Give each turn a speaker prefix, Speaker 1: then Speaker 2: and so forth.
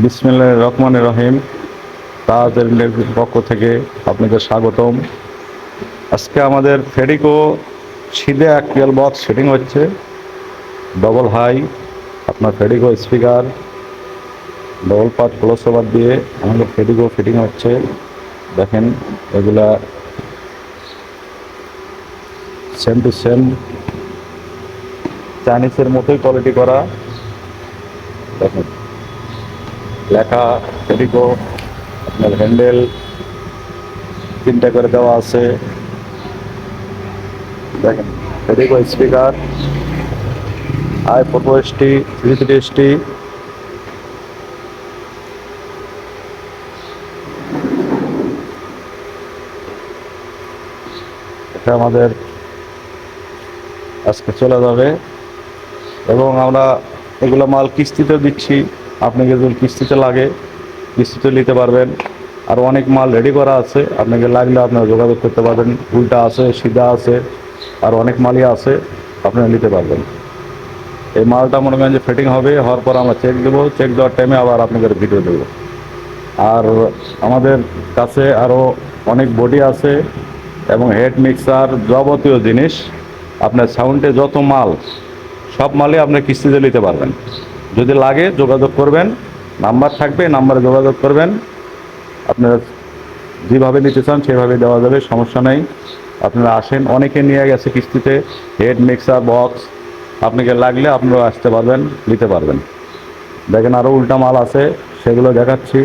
Speaker 1: বিসমিল্লাহির রহমানির রহিম। তাজ এর পক্ষ থেকে আপনাদের স্বাগতম। আজকে আমাদের ফেডিকো সিধে অ্যাক্টিয়াল বক্স সেটিং হচ্ছে, ডবল হাই আপনার Fedico speaker, double part close over দিয়ে আমাদের ফেডিকো ফিটিং হচ্ছে। দেখেন এগুলা সেম টু সেম চাইনিজের মতোই কোয়ালিটি করা। দেখেন লেখা ফেডিকো, আপনার হ্যান্ডেল তিনটা করে দেওয়া আছে। দেখেন ফেডিকো স্পিকার i440 330 এটা আমাদের আজকে চলে যাবে এবং আমরা এগুলো মাল কিস্তিতেও দিচ্ছি। আপনাকে যদি কিস্তিতে লাগে কিস্তিতে নিতে পারবেন। আর অনেক মাল রেডি করা আছে, আপনাকে লাগলে আপনারা যোগাযোগ করতে পারবেন। উল্টা আছে, সিধা আছে, আর অনেক মালই আছে, আপনারা নিতে পারবেন। এই মালটা মনে করেন যে ফিটিং হবে, হওয়ার পর আমরা চেক দেবো, চেক দেওয়ার টাইমে আবার আপনাদের ভিডিও দেবো। আর আমাদের কাছে আরও অনেক বডি আছে এবং হেড মিক্সার যাবতীয় জিনিস, আপনার সাউন্ডে যত মাল সব মালই আপনি কিস্তিতে নিতে পারবেন। যদি লাগে যোগাযোগ করবেন, নাম্বার থাকবে, নাম্বারে যোগাযোগ করবেন। আপনারা যেভাবে নিতে চান সেভাবে দেওয়া যাবে, সমস্যা নেই। আপনারা আসেন, অনেকে নিয়ে গেছে কিস্তিতে হেড মিক্সার বক্স, আপনাকে লাগলে আপনারা আসতে পারবেন, নিতে পারবেন। দেখেন আরও উল্টা মাল আছে, সেগুলো দেখাচ্ছি।